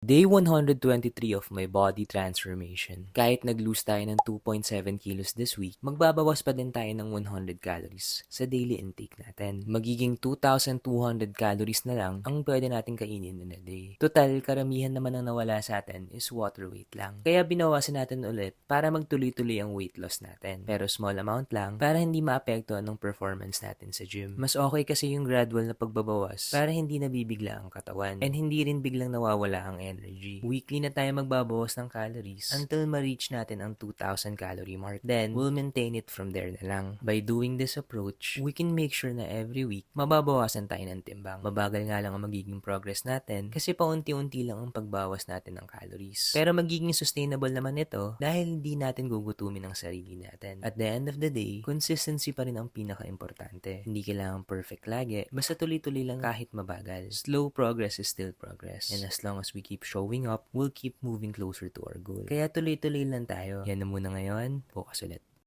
Day 123 of my body transformation. Kahit nag-lose tayo ng 2.7 kilos this week, magbabawas pa din tayo ng 100 calories sa daily intake natin. Magiging 2,200 calories na lang ang pwede natin kainin in a day. Total, karamihan naman ang nawala sa atin is water weight lang. Kaya binawasan natin ulit para magtuloy-tuloy ang weight loss natin. Pero small amount lang para hindi maapektuhan ng performance natin sa gym. Mas okay kasi yung gradual na pagbabawas para hindi nabibigla ang katawan and hindi rin biglang nawawala ang energy. Weekly na tayo magbabawas ng calories until ma-reach natin ang 2,000 calorie mark. Then, we'll maintain it from there na lang. By doing this approach, we can make sure na every week, mababawasan tayo ng timbang. Mabagal nga lang ang magiging progress natin kasi paunti-unti lang ang pagbawas natin ng calories. Pero magiging sustainable naman ito dahil hindi natin gugutumin ang sarili natin. At the end of the day, consistency pa rin ang pinaka-importante. Hindi kailangan perfect lagi, basta tuloy-tuloy lang kahit mabagal. Slow progress is still progress. And as long as we keep showing up, we'll keep moving closer to our goal. Kaya tuloy-tuloy lang tayo. Yan na muna ngayon. Focus ulit.